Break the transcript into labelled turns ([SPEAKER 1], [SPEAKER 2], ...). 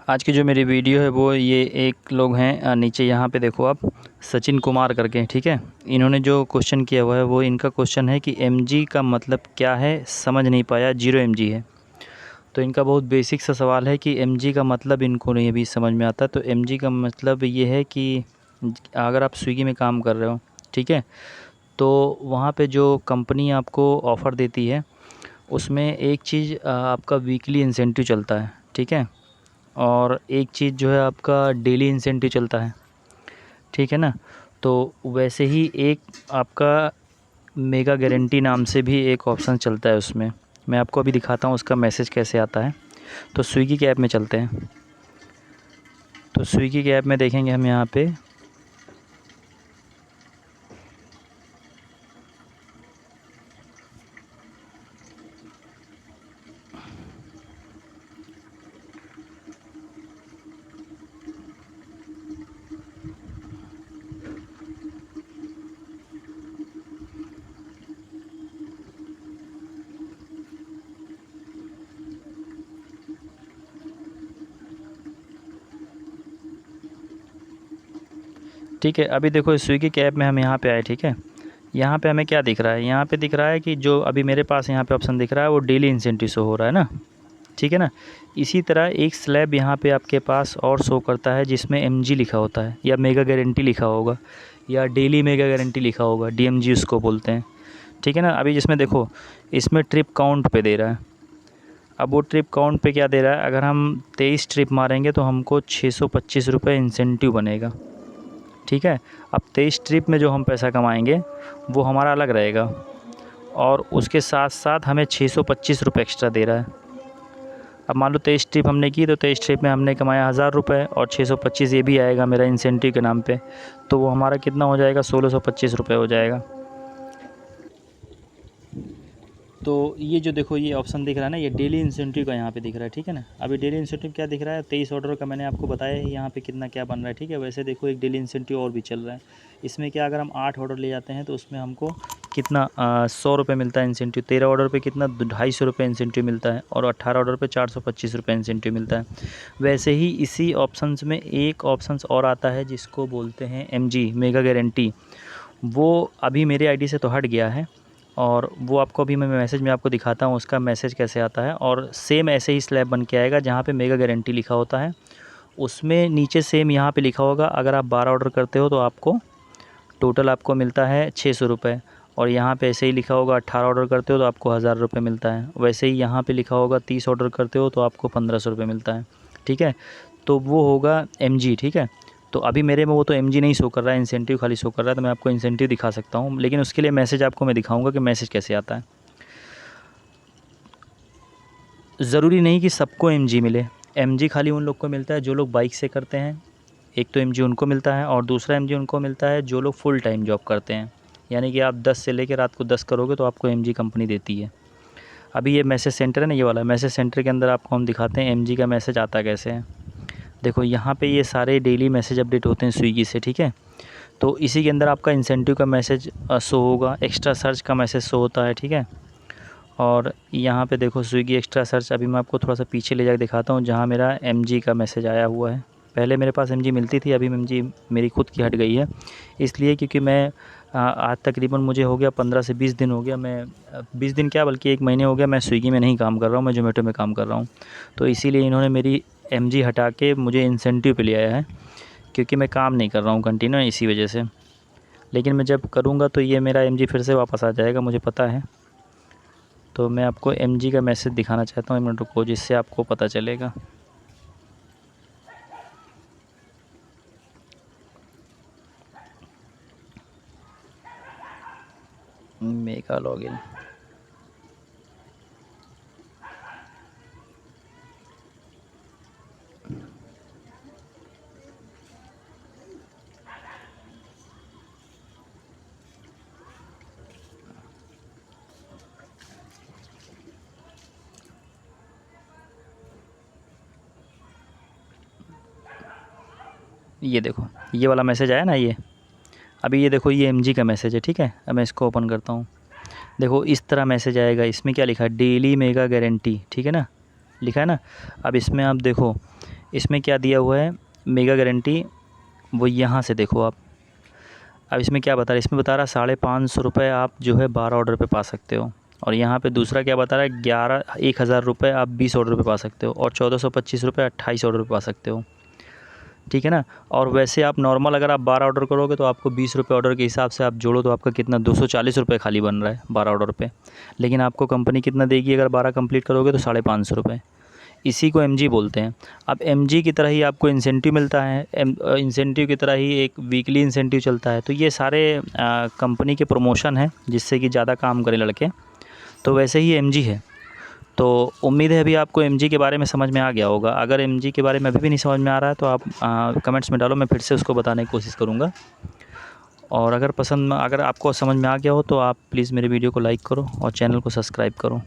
[SPEAKER 1] आज की जो मेरी वीडियो है वो ये एक लोग हैं नीचे यहाँ पे देखो आप, सचिन कुमार करके, ठीक है। इन्होंने जो क्वेश्चन किया हुआ है वो इनका क्वेश्चन है कि एमजी का मतलब क्या है, समझ नहीं पाया, 0 एमजी है। तो इनका बहुत बेसिक सा सवाल है कि एमजी का मतलब इनको नहीं अभी समझ में आता। तो एमजी का मतलब ये है कि अगर आप स्विगी में काम कर रहे हो, ठीक है, तो वहाँ पे जो कंपनी आपको ऑफ़र देती है उसमें एक चीज़ आपका वीकली इंसेंटिव चलता है, ठीक है। और एक चीज़ जो है आपका डेली इंसेंटिव चलता है, ठीक है ना। तो वैसे ही एक आपका मेगा गारंटी नाम से भी एक ऑप्शन चलता है उसमें। मैं आपको अभी दिखाता हूँ उसका मैसेज कैसे आता है। तो स्विगी के ऐप में चलते हैं। तो स्विगी के ऐप में देखेंगे हम यहाँ पे ठीक है। अभी देखो स्विगी के ऐप में हम यहाँ पे आए, ठीक है। यहाँ पे हमें क्या दिख रहा है, यहाँ पे दिख रहा है कि जो अभी मेरे पास यहाँ पे ऑप्शन दिख रहा है वो डेली इंसेंटिव शो हो रहा है ना, ठीक है ना। इसी तरह एक स्लैब यहाँ पे आपके पास और शो करता है जिसमें एमजी लिखा होता है या मेगा गारंटी लिखा होगा या डेली मेगा गारंटी लिखा होगा, डीएमजी उसको बोलते हैं, ठीक है ना। अभी जिसमें देखो इसमें ट्रिप काउंट पे दे रहा है। अब वो ट्रिप काउंट पे क्या दे रहा है, अगर हम 23 ट्रिप मारेंगे तो हमको 625 रुपये इंसेंटिव बनेगा, ठीक है। अब 23 ट्रिप में जो हम पैसा कमाएंगे वो हमारा अलग रहेगा और उसके साथ साथ हमें 625 रुपये एक्स्ट्रा दे रहा है। अब मान लो 23 ट्रिप हमने की तो 23 ट्रिप में हमने कमाया 1000 रुपये और 625 ये भी आएगा मेरा इंसेंटिव के नाम पे, तो वो हमारा कितना हो जाएगा, 1625 रुपये हो जाएगा। तो ये जो देखो ये ऑप्शन दिख रहा है ना, ये डेली इंसेंटिव का यहाँ पे दिख रहा है, ठीक है ना। अभी डेली इंसेंटिव क्या दिख रहा है, 23 ऑर्डर का मैंने आपको बताया है यहाँ पे कितना क्या बन रहा है, ठीक है। वैसे देखो एक डेली इंसेंटिव और भी चल रहा है। इसमें क्या, अगर हम 8 ऑर्डर ले जाते हैं तो उसमें हमको कितना 100 रुपये मिलता है इंसेंटिव। 13 ऑर्डर पे कितना 250 रुपये इंसेंटिव मिलता है और 18 ऑर्डर पे 425 रुपये इंसेंटिव मिलता है। वैसे ही इसी ऑप्शंस में एक ऑप्शंस और आता है जिसको बोलते हैं एमजी मेगा गारंटी। वो अभी मेरे आईडी से तो हट गया है और वो आपको अभी मैं मैसेज में आपको दिखाता हूँ उसका मैसेज कैसे आता है। और सेम ऐसे ही स्लैब बन के आएगा जहाँ पे मेगा गारंटी लिखा होता है, उसमें नीचे सेम यहाँ पे लिखा होगा अगर आप 12 ऑर्डर करते हो तो आपको टोटल आपको मिलता है 600 रुपये। और यहाँ पे ऐसे ही लिखा होगा 18 ऑर्डर करते हो तो आपको 1000 रुपये मिलता है। वैसे ही यहाँ पे लिखा होगा 30 ऑर्डर करते हो तो आपको 1500 रुपये मिलता है, ठीक है। तो वो होगा एमजी, ठीक है। तो अभी मेरे में वो तो एमजी नहीं शो कर रहा है, इंसेंटिव खाली शो कर रहा है। तो मैं आपको इंसेंटिव दिखा सकता हूँ, लेकिन उसके लिए मैसेज आपको मैं दिखाऊंगा कि मैसेज कैसे आता है। ज़रूरी नहीं कि सबको एमजी मिले। एमजी खाली उन लोग को मिलता है जो लोग बाइक से करते हैं, एक तो एमजी उनको मिलता है और दूसरा एमजी उनको मिलता है जो लोग फुल टाइम जॉब करते हैं। यानी कि आप 10 से लेकर रात को 10 करोगे तो आपको एमजी कंपनी देती है। अभी ये मैसेज सेंटर है ना, ये वाला मैसेज सेंटर के अंदर आपको हम दिखाते हैं एमजी का मैसेज आता कैसे है। देखो यहाँ पे ये सारे डेली मैसेज अपडेट होते हैं स्विगी से, ठीक है। तो इसी के अंदर आपका इंसेंटिव का मैसेज शो होगा, एक्स्ट्रा सर्च का मैसेज शो होता है, ठीक है। और यहाँ पे देखो स्विगी एक्स्ट्रा सर्च, अभी मैं आपको थोड़ा सा पीछे ले जाकर दिखाता हूँ जहाँ मेरा एमजी का मैसेज आया हुआ है। पहले मेरे पास एमजी मिलती थी, अभी एमजी मेरी खुद की हट गई है। इसलिए क्योंकि मैं आज तकरीबन मुझे हो गया 15 से 20 दिन हो गया, मैं 20 दिन क्या बल्कि 1 महीने हो गया मैं स्विगी में नहीं काम कर रहा हूँ, मैं ज़ोमैटो में काम कर रहा हूँ। तो इसीलिए इन्होंने मेरी एमजी हटा के मुझे इंसेंटिव पे ले आया है, क्योंकि मैं काम नहीं कर रहा हूँ कंटिन्यू, इसी वजह से। लेकिन मैं जब करूँगा तो ये मेरा एमजी फिर से वापस आ जाएगा, मुझे पता है। तो मैं आपको एमजी का मैसेज दिखाना चाहता हूँ, 1 मिनट रुको, जिससे आपको पता चलेगा। मेगा लॉगिन, ये देखो ये वाला मैसेज आया ना, ये अभी ये देखो ये एमजी का मैसेज है, ठीक है। अब मैं इसको ओपन करता हूँ। देखो इस तरह मैसेज आएगा, इसमें क्या लिखा है, डेली मेगा गारंटी, ठीक है ना, लिखा है ना। अब इसमें आप देखो इसमें क्या दिया हुआ है, मेगा गारंटी, वो यहाँ से देखो आप। अब इसमें क्या बता रहा है, इसमें बता रहा है 550 रुपये आप जो है 12 ऑर्डर पे पा सकते हो। और यहाँ पे दूसरा क्या बता रहा है, 1000 रुपये आप 20 ऑर्डर पे पा सकते हो, और 1425 रुपये 28 ऑर्डर पे पा सकते हो, ठीक है ना। और वैसे आप नॉर्मल अगर आप 12 ऑर्डर करोगे तो आपको 20 रुपये ऑर्डर के हिसाब से आप जोड़ो तो आपका कितना 240 रुपये खाली बन रहा है 12 ऑर्डर पे। लेकिन आपको कंपनी कितना देगी अगर 12 कंप्लीट करोगे तो 550 रुपये। इसी को एमजी बोलते हैं। अब एमजी की तरह ही आपको इंसेंटिव मिलता है, इंसेंटिव की तरह ही एक वीकली इंसेंटिव चलता है। तो ये सारे कंपनी के प्रमोशन हैं जिससे कि ज़्यादा काम करें लड़के। तो वैसे ही एमजी है। तो उम्मीद है अभी आपको एमजी के बारे में समझ में आ गया होगा। अगर एमजी के बारे में अभी भी नहीं समझ में आ रहा है तो आप कमेंट्स में डालो, मैं फिर से उसको बताने की कोशिश करूँगा। और अगर आपको समझ में आ गया हो तो आप प्लीज़ मेरे वीडियो को लाइक करो और चैनल को सब्सक्राइब करो।